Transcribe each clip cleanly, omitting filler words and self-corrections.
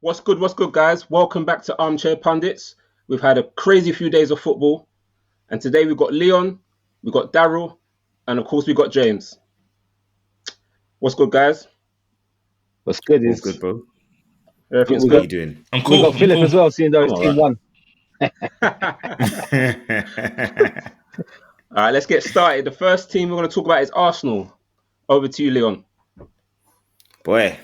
What's good, guys? Welcome back to Armchair Pundits. We've had a crazy few days of football, and today we've got Leon, we've got Daryl, and of course we've got James. What's good, guys? What's good All is good, bro. Everything's we How got you doing? I'm we cool. got I'm Philip cool. as well, seeing though I'm his all team right. won. All right, let's get started. The first team we're going to talk about is Arsenal. Over to you, Leon. boy.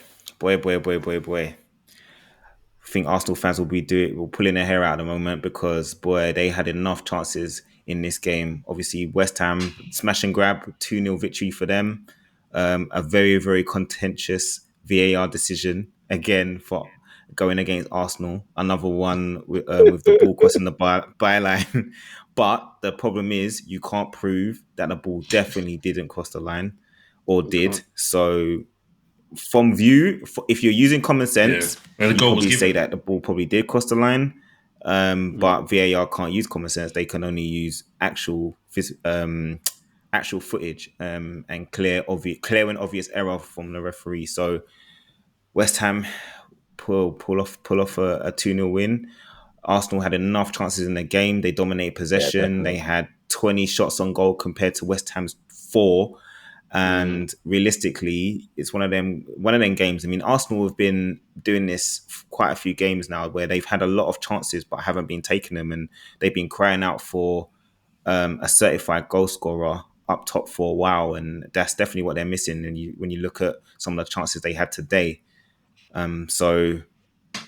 I think Arsenal fans will pulling their hair out at the moment because boy, they had enough chances in this game. Obviously, West Ham smash and grab 2-0 victory for them. A very, very contentious VAR decision again for going against Arsenal. Another one with the ball crossing the byline. But the problem is you can't prove that the ball definitely didn't cross the line or You did. can't. So from view, if you're using common Yeah, sense, and the you goal was probably say given. that the ball probably did cross the line. But VAR can't use common sense; they can only use actual footage and clear and obvious error from the referee. So West Ham pull off a 2-0 win. Arsenal had enough chances in the game. They dominated Yeah, possession. They definitely. had 20 shots on goal compared to West Ham's 4. And realistically, it's one of them games. I mean, Arsenal have been doing this quite a few games now where they've had a lot of chances but haven't been taking them, and they've been crying out for a certified goal scorer up top for a while, and that's definitely what they're missing. And when you look at some of the chances they had today, so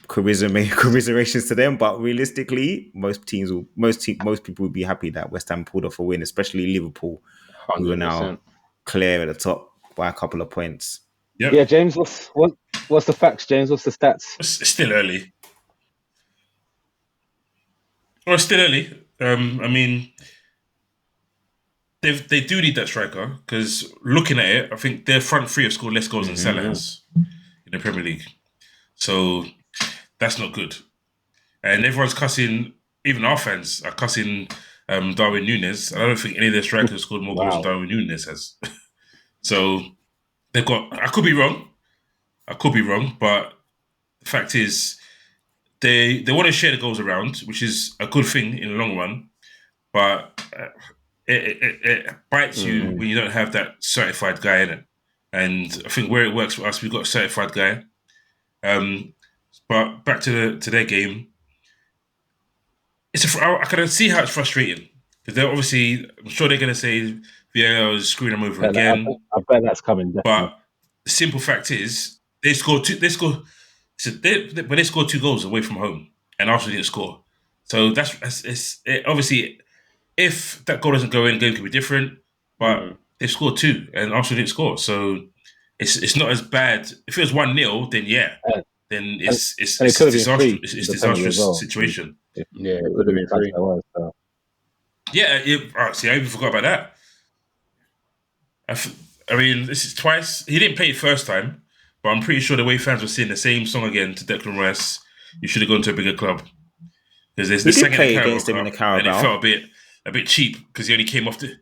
commiserations to them. But realistically, most people would be happy that West Ham pulled off a win, especially Liverpool, who are now 100%. clear at the top by a couple of points. Yep. Yeah, James, what's the facts, James? What's the stats? It's still early. Or it's still early. I mean, they do need that striker because looking at it, I think their front three have scored less goals than Salah has in the Premier League. So that's not good. And everyone's cussing. Even our fans are cussing Darwin Núñez. I don't think any of their strikers have scored more goals than Wow. Darwin Núñez has. So they've got. I could be wrong, but the fact is, they want to share the goals around, which is a good thing in the long run. But it bites you when you don't have that certified guy in it. And I think where it works for us, we've got a certified guy. But back to their game, I can see how it's frustrating because they're obviously. I'm sure they're going to say VAR is screwing them over again. I bet that's coming, definitely. But the simple fact is, they scored two. But they scored 2 goals away from home, and Arsenal didn't score. So obviously, if that goal doesn't go in, the game could be different. But they scored 2, and Arsenal didn't score. So it's not as bad. If it was 1-0, then yeah, And, then and it's it could have been disastrous. three. It's The penalty as disastrous well. situation. Yeah, it could have been That's free. what it was, so. Yeah, see, I even forgot about that. I mean, this is twice. He didn't play it first time, but I'm pretty sure the way fans were singing the same song again to Declan Rice, you should have gone to a bigger club. Because there's He the did second play Carabao against him in the Cup, Carabao. and it felt a bit cheap because he only came off the.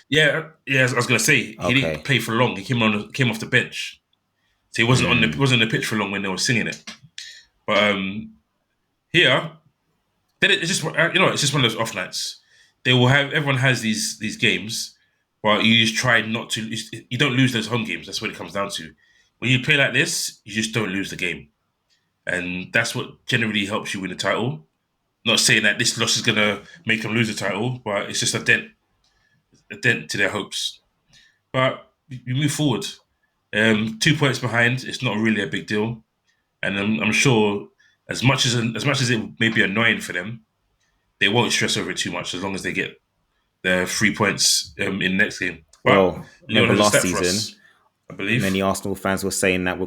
Yeah. I was gonna say he didn't play for long. He came off the bench, so he wasn't on the pitch for long when they were singing it. But here, then it's just it's just one of those off nights. Everyone has these games, but you just try not to. You don't lose those home games. That's what it comes down to. When you play like this, you just don't lose the game, and that's what generally helps you win the title. Not saying that this loss is gonna make them lose the title, but it's just a dent to their hopes. But you move forward. 2 points behind, it's not really a big deal, and I'm sure as much as it may be annoying for them, they won't stress over it too much as long as they get their 3 points in the next game. But Well, Leon remember has a last stat for season, us, I believe. many Arsenal fans were saying that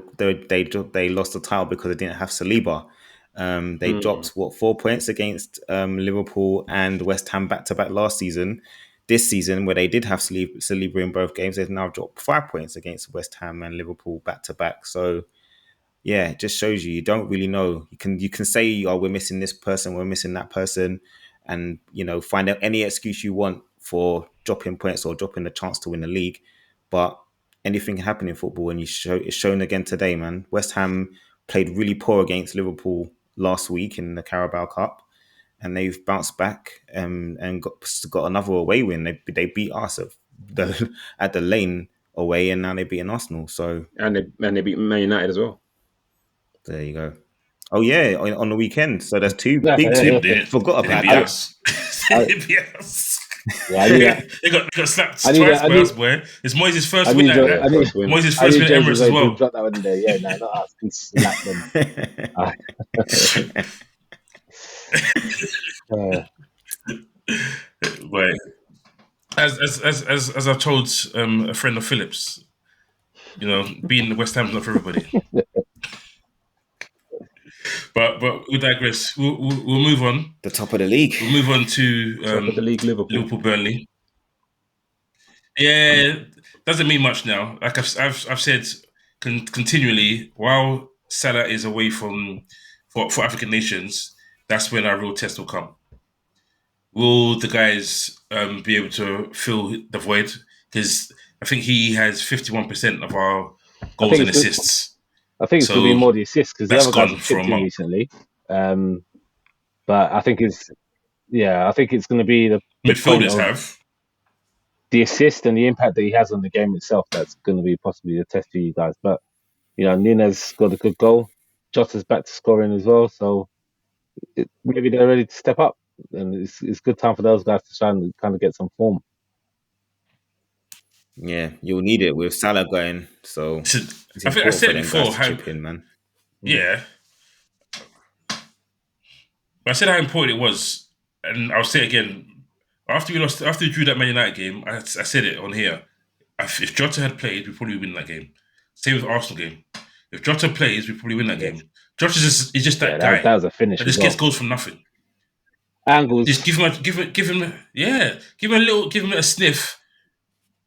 they lost the title because they didn't have Saliba. They dropped 4 points against Liverpool and West Ham back to back last season. This season, where they did have Saliba in both games, they've now dropped 5 points against West Ham and Liverpool back to back. So yeah, it just shows you don't really know. You can say, oh, we're missing this person, we're missing that person, and find out any excuse you want for dropping points or dropping the chance to win the league. But anything can happen in football, and it's shown again today, man. West Ham played really poor against Liverpool last week in the Carabao Cup, and they've bounced back and got another away win. They beat us at the Lane away, and now they're beating Arsenal. So and they beat Man United as well. There you go. Oh yeah, on the weekend. So there's two Yeah, big yeah, two. yeah. Forgot about They that. beat us. Yeah, I knew that. they got slapped I twice knew by that. I us, boy. It's Moyes' first I win. knew Yeah, first win. Moyes' I first knew win at James was Emirates as going to well. drop that one in there. Yeah, no, not us. We slapped them. Right. As I told a friend of Phillips, being the West Ham's not for everybody. But we digress. We'll move on. The top of the league. We'll move on to Top of the league, Liverpool. Burnley. Yeah, doesn't mean much now. Like I've said continually, while Salah is away for African nations, that's when our real test will come. Will the guys be able to fill the void? Because I think he has 51% of our goals and assists. I think it's going to be more the assists because the other guys have chipped in month. recently. But I think it's going to be the midfielders have the assist and the impact that he has on the game itself. That's going to be possibly the test for you guys. But Nunes got a good goal. Jota's back to scoring as well, so maybe they're ready to step up, and it's good time for those guys to try and kind of get some form. Yeah, you'll need it with Salah going. So I think I said it before. Chip in, man. Yeah. I said how important it was, and I'll say it again. After we drew that Man United game, I said it on here. If Jota had played, we probably win that game. Same with the Arsenal game. If Jota plays, we probably win that game. Jota is just that guy. That was a finish. That just gets goals from nothing. Angles. Just give him a sniff,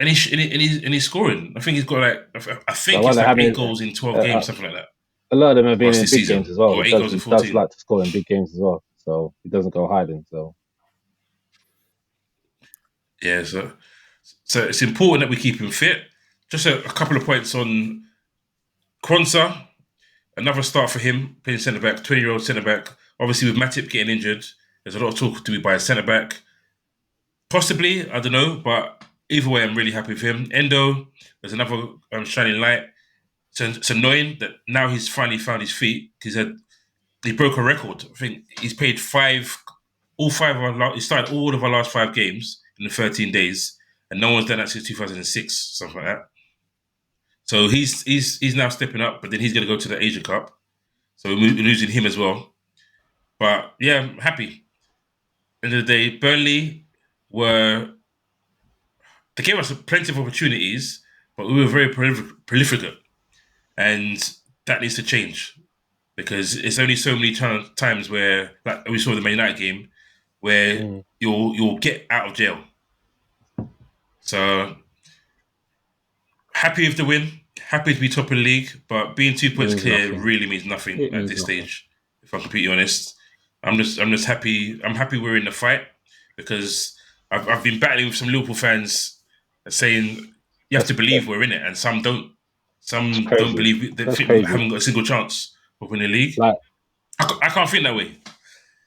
and he's scoring. I think he's got it's 8 goals in 12 games, something like that. A lot of them have been in big season. games as well. He does like to score in big games as well, so he doesn't go hiding. So yeah, so it's important that we keep him fit. Just a couple of points on Quansah. Another start for him, playing centre back, 20-year-old centre back. Obviously, with Matip getting injured, there's a lot of talk to be by a centre back. Possibly, I don't know, but either way, I'm really happy with him. Endo, there's another shining light. It's annoying that now he's finally found his feet because he broke a record. I think he's played he started all of our last 5 games in the 13 days, and no one's done that since 2006, something like that. So he's now stepping up, but then he's going to go to the Asia Cup. So we're losing him as well. But yeah, I'm happy. End of the day, Burnley they gave us plenty of opportunities, but we were very prolific. And that needs to change because it's only so many times where, like we saw the Man United game, where you'll get out of jail. So happy with the win, happy to be top of the league, but being 2 points clear really means nothing at this stage. If I'm completely honest, I'm just happy. I'm happy we're in the fight because I've been battling with some Liverpool fans saying you have to believe we're in it, and some don't. Some don't believe they haven't got a single chance of winning the league. I can't think that way.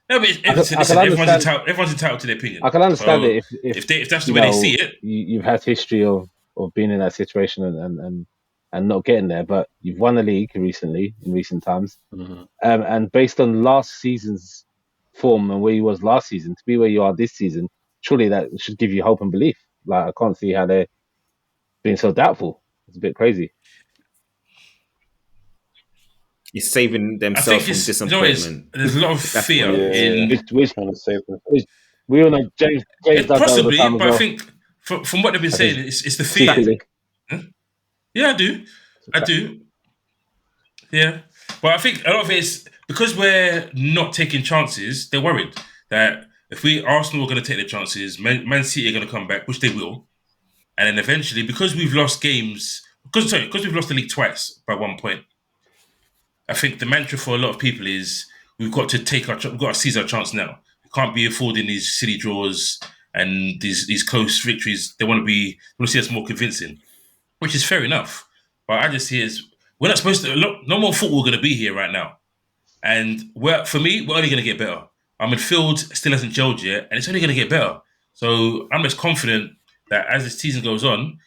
No, but everyone's entitled to their opinion. I can understand it if that's the way they see it. You've had history of being in that situation and not getting there, but you've won the league in recent times. Mm-hmm. And based on last season's form and where you was last season, to be where you are this season, surely that should give you hope and belief. Like, I can't see how they're being so doubtful. It's a bit crazy. He's saving themselves from disappointment. There's a lot of fear in which trying to save them. We all know James does possibly, that all the time but as well. I think from what they've been saying, it's the fear. Yeah, I do. Yeah, but I think a lot of it is because we're not taking chances. They're worried that if Arsenal are going to take their chances, Man City are going to come back, which they will, and then eventually, because we've lost games, because we've lost the league twice by 1 point. I think the mantra for a lot of people is we've got to seize our chance now. We can't be affording these silly draws and these close victories. They want to see us more convincing, which is fair enough. But I just see it as we're not supposed to. No more football going to be here right now. And for me, we're only going to get better. Our midfield still hasn't gelled yet, and it's only going to get better. So I'm just confident that as the season goes on,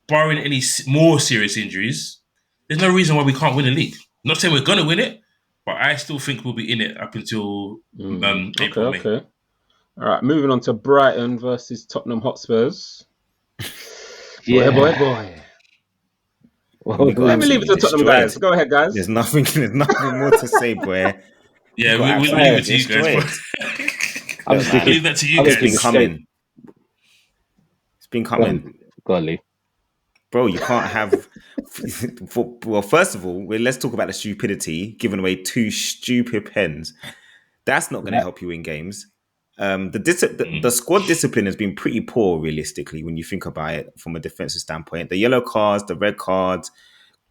barring any more serious injuries, there's no reason why we can't win the league. I'm not saying we're going to win it, but I still think we'll be in it up until April, May. Okay. All right, moving on to Brighton versus Tottenham Hotspurs. Yeah. Boy. Let me leave it to Tottenham guys. Go ahead, guys. There's nothing more to say, boy. Yeah, we'll leave it to you guys. I'll leave that to you guys. It's been coming. Go on, Lee. Bro, you can't have... well, first of all, let's talk about the stupidity. Giving away 2 stupid pens. That's not going to help you win games. The squad discipline has been pretty poor, realistically, when you think about it from a defensive standpoint. The yellow cards, the red cards,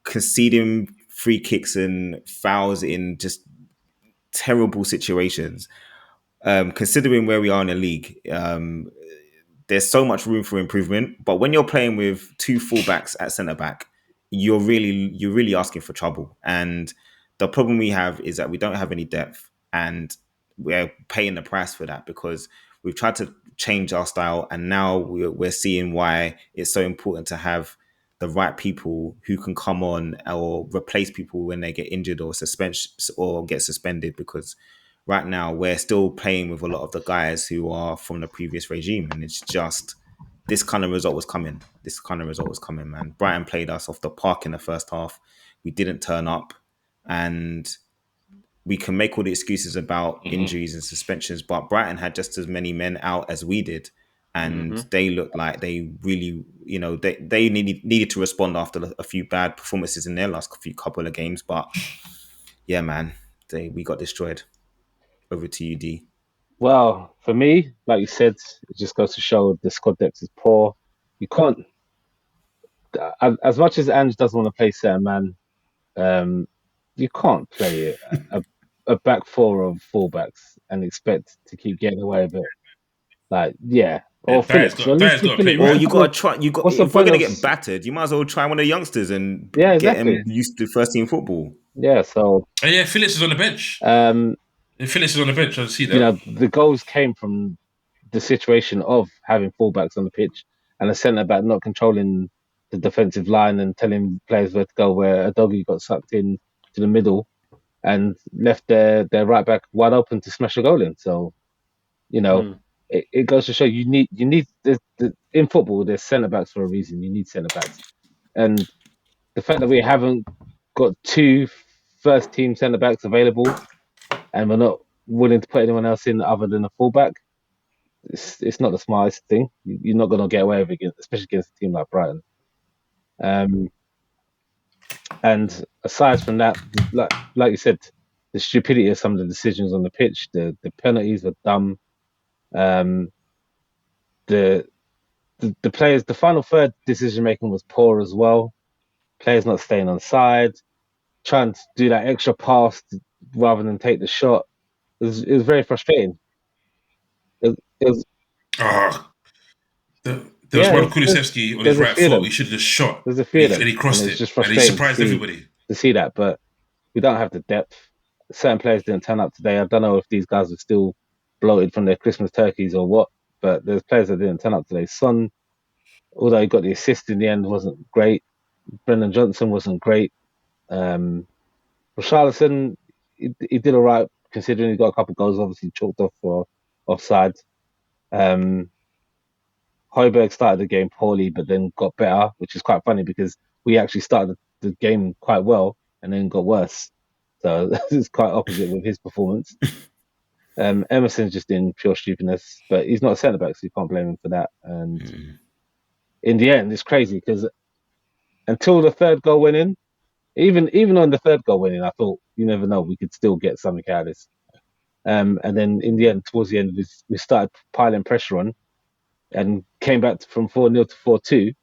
conceding free kicks and fouls in just terrible situations. Considering where we are in the league, there's so much room for improvement. But when you're playing with 2 fullbacks at centre back, you're really asking for trouble. And the problem we have is that we don't have any depth, and we're paying the price for that because we've tried to change our style, and now we're seeing why it's so important to have the right people who can come on or replace people when they get injured or get suspended. Because right now we're still playing with a lot of the guys who are from the previous regime, and it's just this kind of result was coming. Man. Brighton played us off the park in the first half. We didn't turn up, and we can make all the excuses about injuries and suspensions, but Brighton had just as many men out as we did. And they looked like they really, they needed to respond after a few bad performances in their last couple of games. But yeah, man, we got destroyed. Over to you, D. Well, for me, like you said, it just goes to show the squad depth is poor. You can't, as much as Ange doesn't want to play certain man, you can't play a back 4 of fullbacks and expect to keep getting away with it. Like, yeah. Or Phillips. Or you got to try. If we're going to get battered, you might as well try one of the youngsters and get them used to first team football. Yeah, so. Phillips is on the bench. Phillips is on the bench. I see that. The goals came from the situation of having fullbacks on the pitch and a centre back not controlling the defensive line and telling players where to go, where a doggy got sucked in to the middle and left their right back wide open to smash a goal in. So, it goes to show you need in football there's centre backs for a reason. You need centre backs, and the fact that we haven't got 2 first team centre backs available and we're not willing to put anyone else in other than a fullback, it's not the smartest thing. You're not going to get away with it, especially against a team like Brighton. And aside from that, like you said, the stupidity of some of the decisions on the pitch, the penalties were dumb. The players, the final third decision making was poor as well. Players not staying on side, trying to do that extra pass rather than take the shot. It was very frustrating. There was one Kulusevski on his right foot. He should have just shot. There's a fear and he crossed it. And he surprised everybody. To see that, but we don't have the depth. Certain players didn't turn up today. I don't know if these guys are still bloated from their Christmas turkeys or what, but there's players that didn't turn up today. Son, although he got the assist in the end, wasn't great. Brendan Johnson wasn't great. Richarlison, he did all right considering he got a couple of goals, obviously chalked off for offside. Højbjerg started the game poorly, but then got better, which is quite funny because we actually started the game quite well and then got worse. So it's quite opposite with his performance. Emerson's just in pure stupidness, but he's not a centre back, so you can't blame him for that. And in the end, it's crazy because until the third goal went in, even on the third goal went in, I thought, you never know, we could still get something out of this. And then in the end, towards the end, we started piling pressure on and came back from 4-0 to 4-2,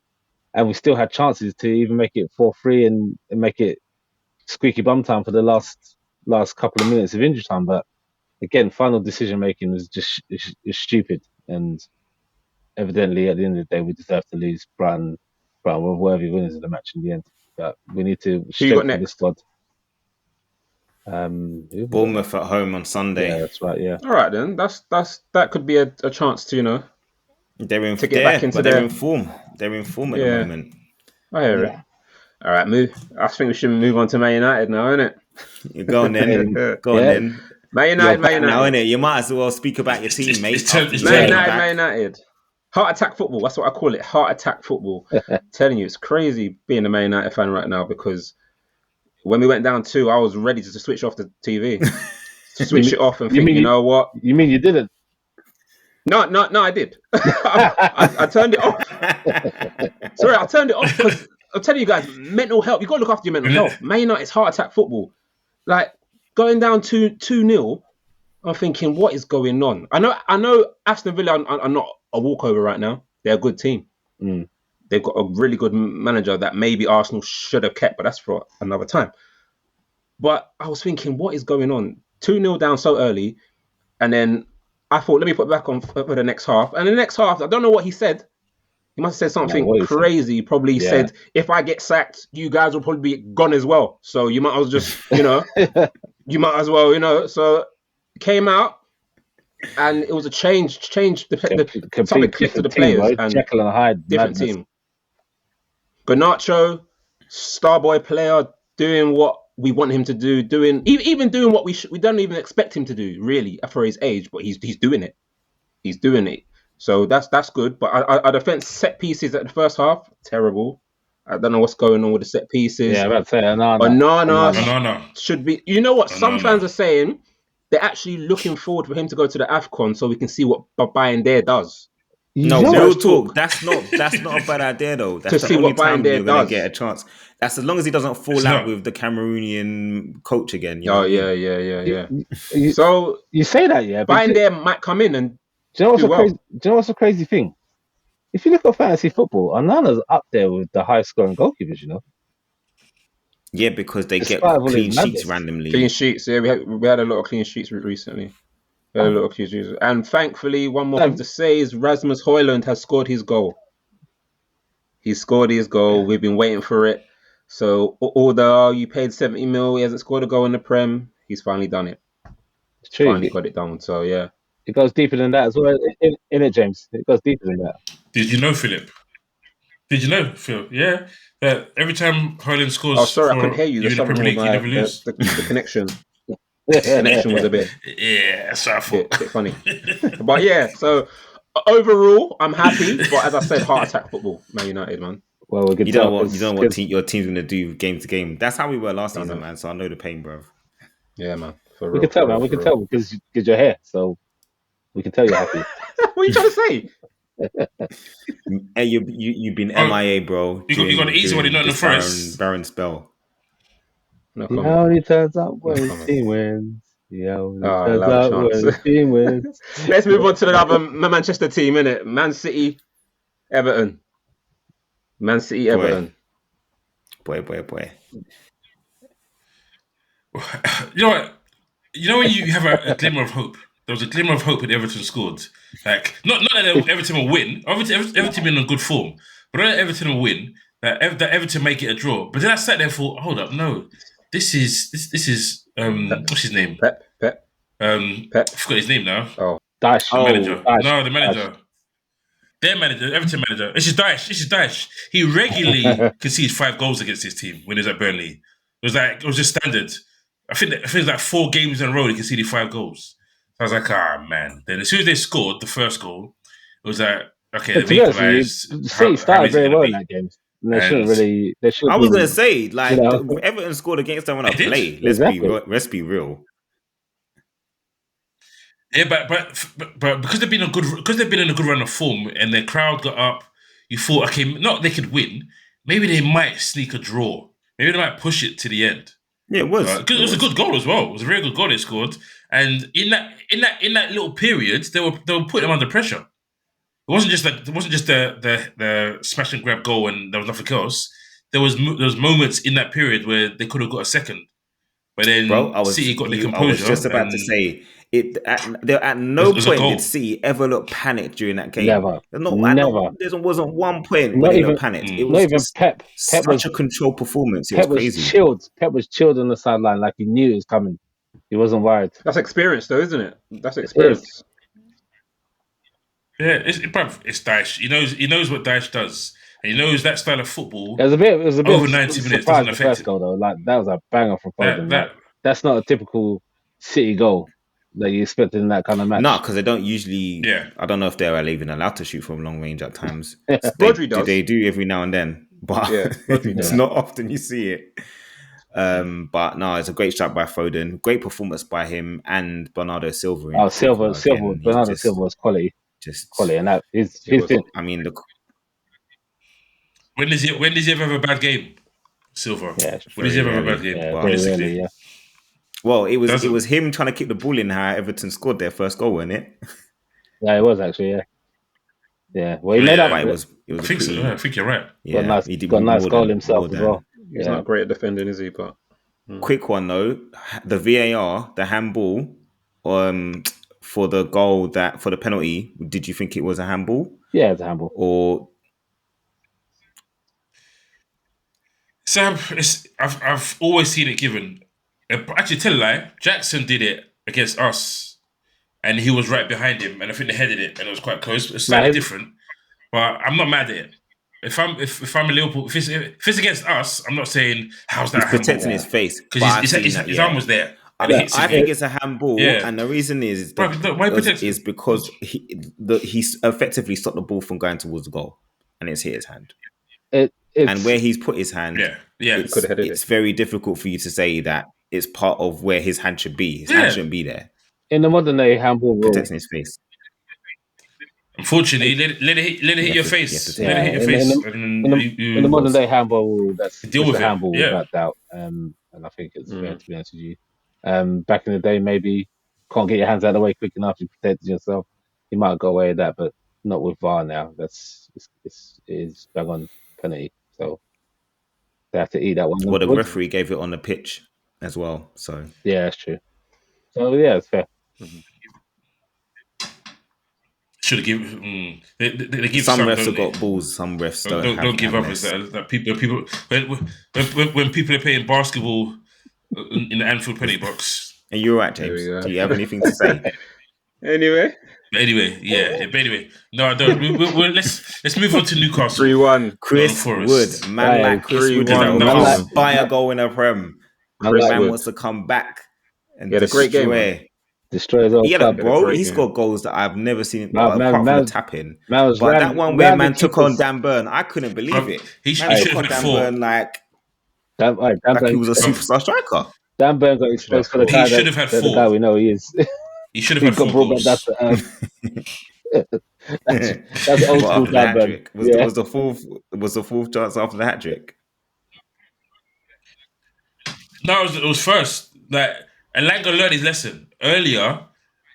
and we still had chances to even make it 4-3 and make it squeaky bum time for the last couple of minutes of injury time. But again, final decision making was just is stupid, and evidently at the end of the day we deserve to lose. Brighton were worthy winners of the match in the end. but we need to Who you got strengthen the next? squad. Bournemouth at home on Sunday. Yeah, that's right. Yeah. All right then. That could be a chance to They're get back into they're in form. They're in form at the moment. I hear it. All right, move. I think we should move on to Man United now, innit? Go on then. Go on then. Man United. Now, innit? You might as well speak about your team, mate. Man United. Heart attack football. That's what I call it. Heart attack football. Telling you, it's crazy being a Man United fan right now because when we went down 2, I was ready to switch off the TV, switch it off, and think, you know what? You mean you didn't? No, I did. I turned it off. Sorry, I turned it off because I'm telling you guys, mental health. You got to look after your mental health. Man United's heart attack football. Like going down 2-0. I'm thinking, what is going on? I know Aston Villa are not a walkover right now. They're a good team. Mm. They've got a really good manager that maybe Arsenal should have kept, but that's for another time. But I was thinking, what is going on? 2-0 down so early. And then I thought, let me put it back on for the next half. And the next half, I don't know what he said. He must have said something crazy. He probably said, if I get sacked, you guys will probably be gone as well. So you might as well just, you might as well, So came out and it was a change. Something clicked to the players. Team, right? And Jekyll and Hyde. Different team. Garnacho, star boy player, doing what we want him to do, even doing what we don't even expect him to do, really, for his age, but he's doing it. He's doing it. So that's good. But our defense set pieces at the first half, terrible. I don't know what's going on with the set pieces. Yeah, I'm about to say Onana should be. You know what? Some fans are saying they're actually looking forward for him to go to the AFCON so we can see what Bayern there does. No, real talk. That's not a bad idea though. That's the only time you're gonna get a chance. That's as long as he doesn't fall out with the Cameroonian coach again. Yeah. So you say that, yeah. Bayern there might come in and do you know what's a crazy thing? If you look at fantasy football, Onana's up there with the highest scoring goalkeepers. Yeah, because they get clean sheets randomly. Clean sheets. Yeah, we had a lot of clean sheets recently. And thankfully, one more thing to say is Rasmus Højlund has scored his goal. He's scored his goal. Yeah. We've been waiting for it. So although you paid 70 mil, he hasn't scored a goal in the Prem. He's finally done it. It's true. Finally got it done. So yeah, it goes deeper than that as well, in it, James. It goes deeper than that. Did you know, Philip? Yeah. That every time Højlund scores, I couldn't hear you. In the Premier League, you never lose. The connection. The connection was a bit. Yeah, that's what I thought. Bit funny. But yeah, so overall, I'm happy. But as I said, heart attack football, Man United, man. Well, you don't know what your team's gonna do game to game. That's how we were last season, man. So I know the pain, bro. Yeah, man. We can tell, man. We can tell because you're here, so we can tell you're happy. What are you trying to say? Hey, you've been MIA, bro. You got an easy one in the first barren spell. No, it only turns out when the team wins. Yeah, turns out when the team wins. Let's move on to the other Manchester team, innit? Man City, Everton. Man City, Everton. Boy. You know what? You know when you have a glimmer of hope. There was a glimmer of hope when Everton scored. Like not that Everton will win. Everton been in good form, but not that Everton will win. That Everton make it a draw. But then I sat there and thought, hold up, no, this is what's his name? Pep. I forgot his name now. Oh, Dash. The manager. Dash. No, the manager. Dash. Their manager, Everton manager. This is Dash. He regularly concedes 5 goals against his team when he was at Burnley. It was just standard. I think it was like 4 games in a row he conceded 5 goals. So I was like, man. Then as soon as they scored the first goal, it was like, okay, they've equalised. City started very well in that game. They shouldn't really. I was gonna say, Everton scored against them when I play. Let's be real. Yeah, but because they've been in a good run of form and their crowd got up, you thought, okay, not they could win. Maybe they might sneak a draw. Maybe they might push it to the end. Yeah, it was. Because it was a good goal as well. It was a very good goal they scored. And in that little period, they were putting them under pressure. It wasn't just the smash and grab goal and there was nothing else. There was moments in that period where they could have got a second, but then City got the composure. I was just about to say, At no point did City ever look panicked during that game. Never. There wasn't one point when they looked panicked. It was not even Pep. Such a controlled performance. It was crazy. Chilled. Pep was chilled on the sideline, like he knew it was coming. He wasn't worried. That's experience, though, isn't it? That's experience. Yeah, it's Dyche. He knows what Dyche does, and he knows that style of football. It was a bit over 90 minutes doesn't affect first goal, though. Like that was a banger from Foden. That's not a typical City goal that you expect in that kind of match. No, because they don't usually. Yeah. I don't know if they're even allowed to shoot from long range at times. Rodri does. They do every now and then, but it's not often you see it. But no, it's a great shot by Foden. Great performance by him and Bernardo Silva. Bernardo Silva was quality. Just quality, and that is his thing. I mean, when does he ever have a bad game? Silva. Yeah, when does he ever have a bad game? Realistically, yeah. Well, it was him trying to kick the ball in how Everton scored their first goal, wasn't it? Yeah, it was actually. Yeah. Well, he made up. I think so. I think you're right. Yeah, got a nice goal himself as well. He's not great at defending, is he? But quick one though, the VAR, the handball, for the goal for the penalty. Did you think it was a handball? Yeah, it's a handball. Or Sam, I've always seen it given. Actually, tell a lie. Jackson did it against us, and he was right behind him, and I think they headed it, and it was quite close. It's slightly different, but I'm not mad at it. If I'm a Liverpool, if it's against us, I'm not saying how's that. He's protecting his face because his arm was there. I think it's a handball, and the reason is because he effectively stopped the ball from going towards the goal, and it's hit his hand. And where he's put his hand, it's very difficult for you to say that it's part of where his hand should be. His hand shouldn't be there. In the modern day handball rule, protecting his face. Unfortunately, let it hit your face. Let it hit your face. In the modern day handball rule, that's deal with handball without doubt. And I think it's fair to be honest with you. Back in the day, maybe can't get your hands out of the way quick enough to protect yourself. You might go away with that, but not with VAR now. It's bang on penalty. So they have to eat that one. Well, the referee gave it on the pitch as well. So yeah, that's true. So yeah, it's fair. Mm-hmm. Should have given. They give some refs have got balls. Some refs don't give others that people when people are playing basketball in the Anfield penalty box. And you're right, James. Do you have anything to say? Anyway, no, I don't. Let's move on to Newcastle. 3-1. Chris Wood, man like Chris Wood, buy a goal in a Prem. Man wants to come back and he had a great game. Destroy his own club. He scored goals that I've never seen apart from the tap-in. But that one where man took on Dan Burn, I couldn't believe it. He should have had 4. Like he was a superstar striker. Dan Burn got exposed for the guy. He should have had 4. The guy we know he is. He should have had 4 goals. That's old school Dan Burn. Was the fourth chance after the hat trick? No, it was first. Like Elanga learned his lesson earlier.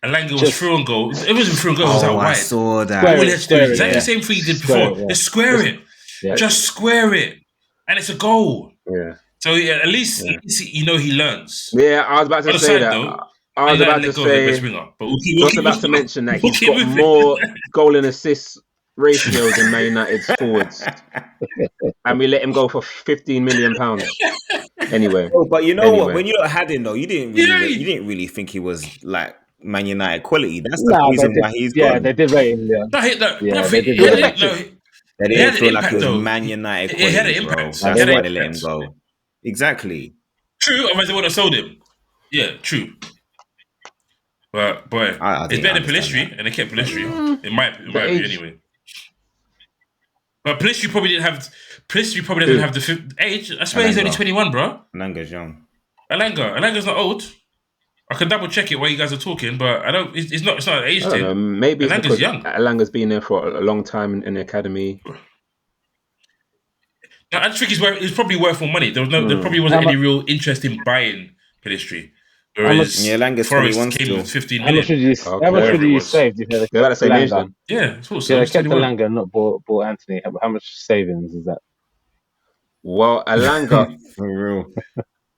Elanga was through and goal. It wasn't through and goal. It was out wide. I saw that. All he had to do is exactly the same thing he did before. Just square it. Yeah. Just square it, and it's a goal. Yeah. So at least he learns. Yeah, I was about to say that. I was about to say. Just about to mention that he's got more goal and assist ratio than Man United's forwards, and we let him go for £15 million. Anyway, but you know what? When you had him though, you didn't really think he was like Man United quality. That's the reason why he's gone. Yeah, they did rate him. They didn't feel like it was Man United quality. It had an impact. That's why they let him go. Exactly. True, otherwise they would have sold him. Yeah, true. But boy, it's better than Pellistri, and they kept Pellistri. It might be anyway. But Pellistri probably didn't have. Pellistri probably doesn't have the age. I swear he's only 21, bro. Alanga's young. Alanga's not old. I can double check it while you guys are talking, but I don't. It's not an age thing. Maybe Alanga's young. Alanga's been there for a long time in the academy. I just think it's probably worth more money. There probably wasn't any real interest in buying Pellistri. Whereas Alanga's Forest came with 15 million. How much would you save if you had the same age then? Yeah, it's also. Yeah, kept Alanga and not bought Anthony. How much savings is that? Well, Alanga, for real.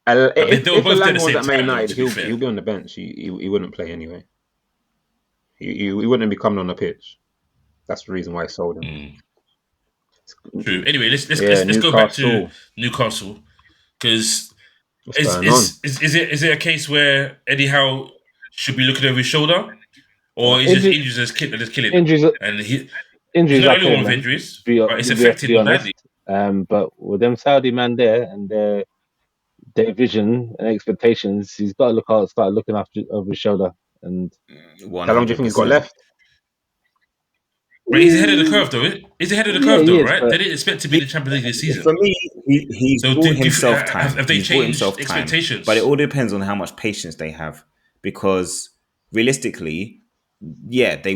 If Alanga was at Man United, he'll be on the bench. He wouldn't play anyway. he wouldn't be coming on the pitch. That's the reason why I sold him. True. Anyway, let's go back to Newcastle, because is it a case where Eddie Howe should be looking over his shoulder, or is it injuries that's killing him? Injuries, and he's not the only one with injuries, but it's affecting him badly. But with them Saudi man there and their vision and expectations, he's got to start looking over his shoulder. And 100%. How long do you think he's got left? But he's ahead of the curve, though. He's ahead of the curve, though, right? They didn't expect to be in the Champions League this season. For me, he's bought himself time. Have they changed expectations? But it all depends on how much patience they have, because realistically, yeah, they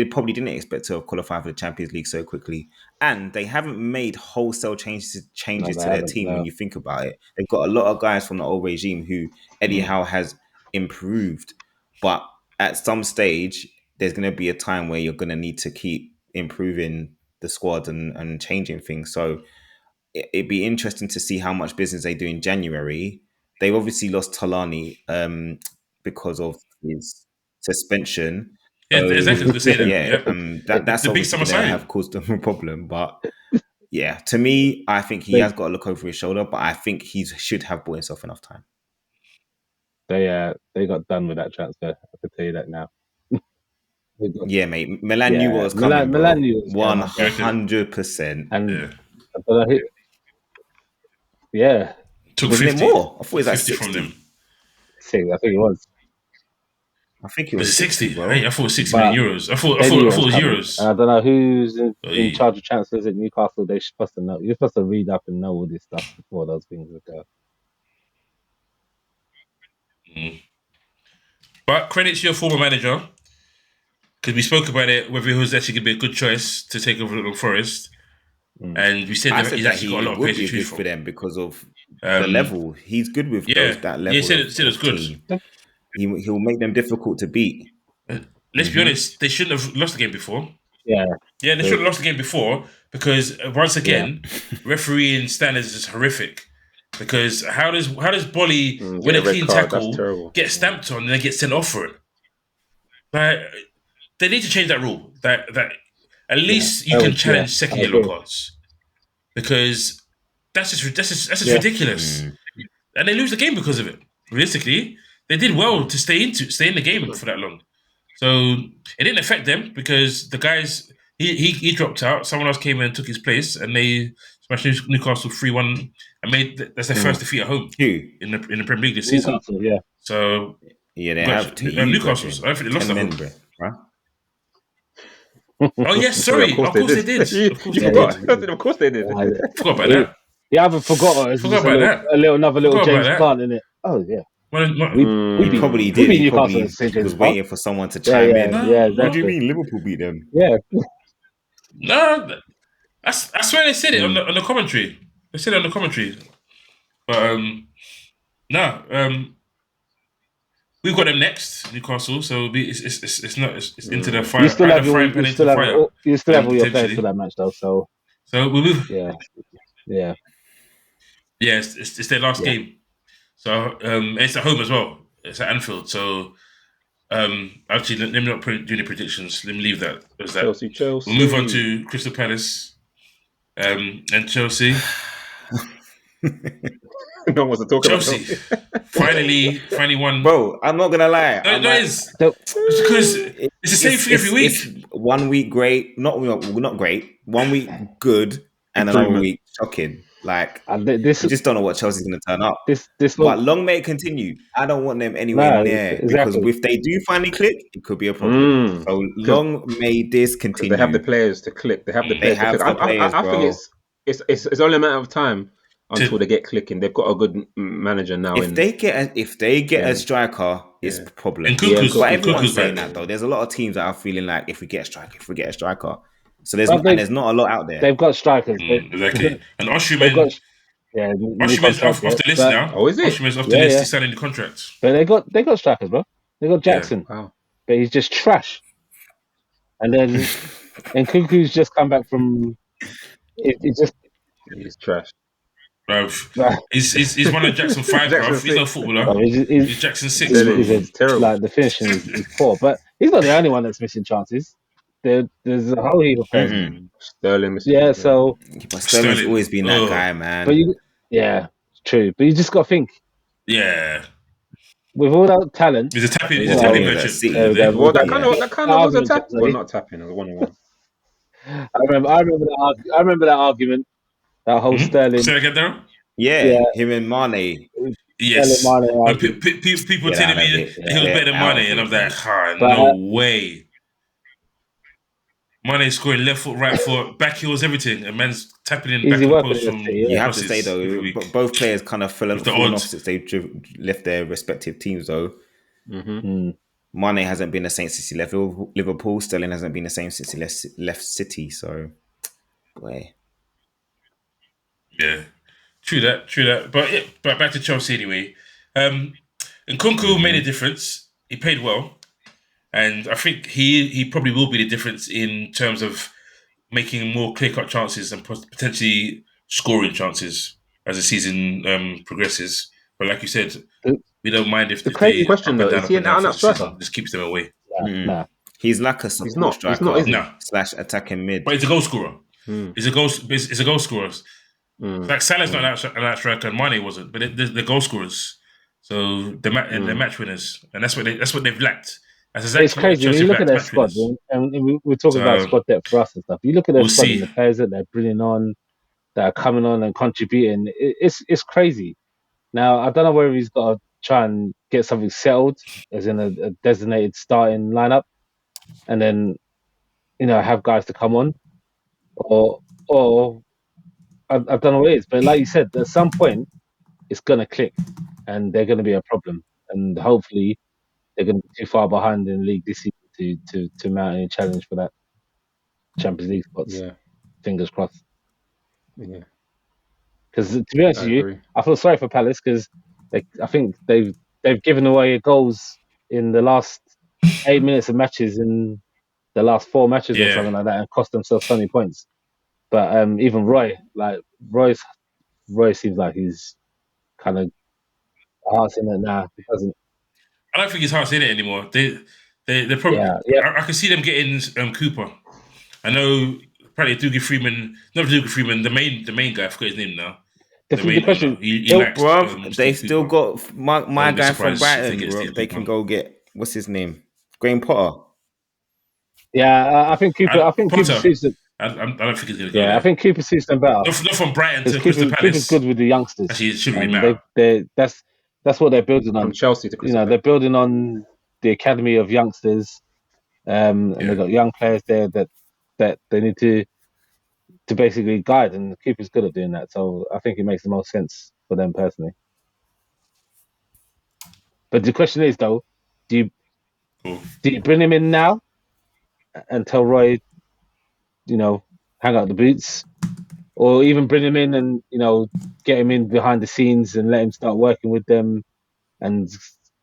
probably didn't expect to qualify for the Champions League so quickly, and they haven't made wholesale changes to their team. When you think about it, they've got a lot of guys from the old regime who Eddie Howe has improved, but at some stage, there's going to be a time where you're going to need to keep improving the squad and changing things. So it'd be interesting to see how much business they do in January. They've obviously lost Talani because of his suspension. Yeah, exactly. To say that. That's obviously going to have caused them a problem. But yeah, to me, I think he has got to look over his shoulder. But I think he should have bought himself enough time. They got done with that transfer. I can tell you that now. Yeah, mate. Milan knew what was coming. Milan knew what was 100%. And took wasn't 50, it more? I thought it was like 50 60 from them. I think it was. I think it was 60. bro. Hey, I thought it was 60 million euros. I thought it was euros. I don't know who's in charge of transfers at Newcastle. They're supposed to know. You're supposed to read up and know all this stuff before those things would go. But credit to your former manager, because we spoke about it, whether it was actually going to be a good choice to take over Nottingham Forest. And we said that he's actually got a lot of players to choose from. For them because of the level. He's good with that level. Yeah, he said it was good. He'll make them difficult to beat. Let's be honest, they shouldn't have lost the game before. Yeah, they shouldn't have lost the game before, because once again, refereeing standards is horrific. Because how does Bolly win a clean tackle, get stamped on, and then get sent off for it? Like, they need to change that rule. That at least you can challenge second yellow cards, because that's just ridiculous. And they lose the game because of it. Realistically, they did well to stay in the game for that long. So it didn't affect them, because the guys he dropped out. Someone else came in and took his place, and they smashed Newcastle 3-1 and that's their first defeat at home in the Premier League this season. Yeah. So they have two. Newcastle. I don't think they lost at home. Right? Oh yes, sorry. Of course they did. You forgot. Of course they did. Forgot about that. You haven't forgotten. Another little James Plant in it. Oh yeah. We probably did. He probably was waiting for someone to chime in. Yeah, exactly. What do you mean Liverpool beat them? Yeah. No, I swear they said it on the commentary. They said it on the commentary. But we've got them next, Newcastle. So it's into the fire. You still have all your players for that match, though. So we move. Yeah. It's their last game. So it's at home as well. It's at Anfield. So actually, let me not do any predictions. Let me leave that as that. Chelsea. We'll move on to Crystal Palace and Chelsea. No one wants to talk Chelsea. about finally won. Bro, I'm not gonna lie. It's because it's the same thing every week. It's 1 week great, not great. 1 week good, and another week shocking. Like you just don't know what Chelsea's going to turn up. But long may it continue. I don't want them anywhere near because if they do finally click, it could be a problem. So long may this continue. They have the players to click. They have the players. I think it's only a matter of time until they get clicking. They've got a good manager now. If they get a striker, it's a problem. But everyone's saying that though. There's a lot of teams that are feeling like if we get a striker. So there's not a lot out there. They've got strikers. Exactly. And Osimhen's off the list now. Oh, is it? Osimhen's off the list. He's signing the contract. But they got strikers, bro. They got Jackson. Wow. But he's just trash. And then and Kuku's just come back from. He's trash. bruv. He's one of Jackson 5, bruv. He's no footballer. He's Jackson 6, bro. He's terrible. Like the finishing is poor, but he's not the only one that's missing chances. There's a whole heap of players. Sterling missing. Yeah, so but Sterling's always been that guy, man. But it's true. But you just got to think. Yeah. With all that talent, he's a tapping merchant. Well, that kind of was a tap. Well, not tapping. It was 1-on-1. I remember that argument. That whole Sterling. Say that again, Darryl? Yeah, him and Mane. Yes. People telling me he was better than Mane, and I'm like, no way. Mane scoring left foot, right foot, back heels, everything. And man's tapping in back of the post from. You have to say though, both players kind of fallen off since they've left their respective teams though. Mane hasn't been the same since he left Liverpool. Sterling hasn't been the same since he left City. So, boy. Yeah, true that. But back to Chelsea anyway. Nkunku made a difference. He played well, and I think he probably will be the difference in terms of making more clear-cut chances and potentially scoring chances as the season progresses. But like you said, we don't mind if the crazy question though is he an out striker? Just keeps them away. Nah. He's like a support striker slash attacking mid, but he's a goal scorer. He's a goal scorer. Like Salah's not an out striker, and Mane wasn't, but they're goal scorers. So they're match winners, and that's what they've lacked. It's crazy when you look at their squad, and we're talking about squad depth for us and stuff. You look at their squad and the players that they're bringing on, that are coming on and contributing. It's crazy. Now I don't know whether he's got to try and get something settled, as in a designated starting lineup, and then have guys to come on, or I don't know what it is. But like you said, at some point it's gonna click, and they're gonna be a problem, and hopefully they're going to be too far behind in the league this season to mount any challenge for that Champions League spots. Yeah. Fingers crossed. Yeah. Because to be honest with you, I feel sorry for Palace because I think they've given away goals in the last 8 minutes of matches in the last 4 matches or something like that, and cost themselves so many points. But even Roy seems like he's kind of heart's in it now. He doesn't. I don't think his heart's in it anymore. They're probably. I can see them getting Cooper. I know probably Dougie Freeman, not Dougie Freeman, the main guy. I forgot his name now. The question, they've still got my guy from Brighton. Bro. They can go get what's his name, Graham Potter. Yeah, I think Cooper. Cooper suits them. I don't think he's going to go. Yeah, I think Cooper suits them better. Not from Brighton to Crystal Palace. Cooper's good with the youngsters. Actually, it shouldn't really matter. That's what they're building on. From Chelsea to Crystal Palace. They're building on the academy of youngsters, and they've got young players there that they need to basically guide, and Cooper's good at doing that. So I think it makes the most sense for them personally. But the question is, though, do you bring him in now and tell Roy, hang out the boots, or even bring him in and get him in behind the scenes and let him start working with them and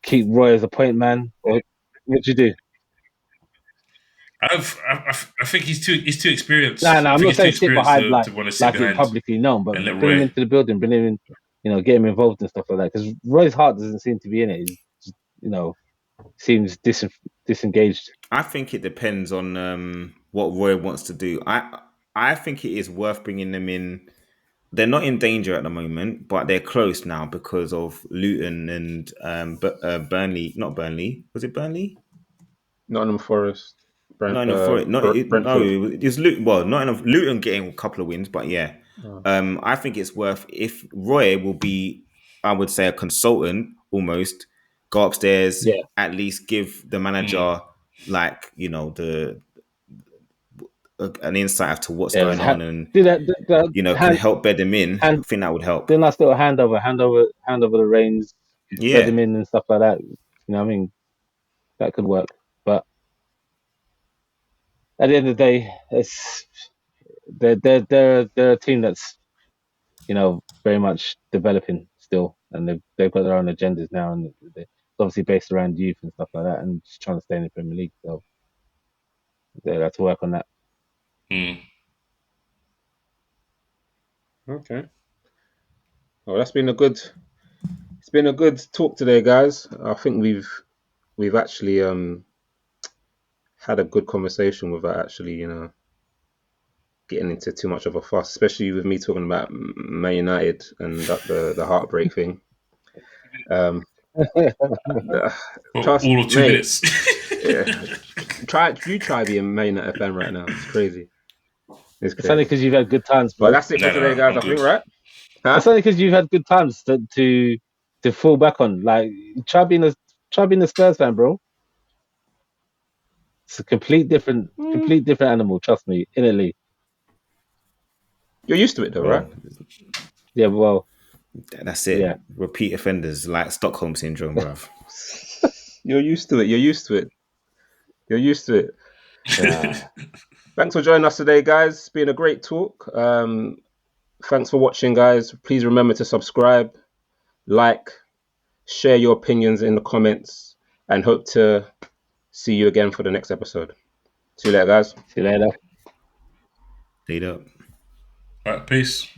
keep Roy as a point man? Or what do you do? I think he's too experienced. No, I'm not saying sit behind like it publicly known, but bring him into the building, bring him in, get him involved and stuff like that. Because Roy's heart doesn't seem to be in it. He's seems disengaged. I think it depends on what Roy wants to do. I think it is worth bringing them in. They're not in danger at the moment, but they're close now because of Luton and Burnley. Not Burnley. Was it Burnley? Nottingham Forest. It was Luton. Well, not enough. Luton getting a couple of wins, but yeah. I think it's worth if Roy will be, I would say, a consultant almost. Go upstairs, at least give the manager an insight as to what's going on, and can help bed them in. I think that would help. Then that's little hand over the reins, bed them in and stuff like that. That could work. But at the end of the day, they're a team that's very much developing still, and they've got their own agendas now, and it's obviously based around youth and stuff like that, and just trying to stay in the Premier League. So they have to work on that. Okay. Well, it's been a good talk today, guys. I think we've actually had a good conversation without actually, getting into too much of a fuss, especially with me talking about Man United and the heartbreak thing. Trust, all of 2 mate. minutes. Try being a Man United fan right now. It's crazy. It's only because you've had good times, bro. But that's it for today, guys. I'm I think, good. right? Huh? It's only because you've had good times to fall back on. Like, try being a Spurs fan, bro. It's a complete different animal. Trust me, in Italy. You're used to it, though, right? Yeah, well, that's it. Yeah. Repeat offenders, like Stockholm syndrome, bruv. You're used to it. You're used to it. Thanks for joining us today, guys. It's been a great talk. Thanks for watching, guys. Please remember to subscribe, like, share your opinions in the comments, and hope to see you again for the next episode. See you later, guys. See you later. Stayed up. All right, peace.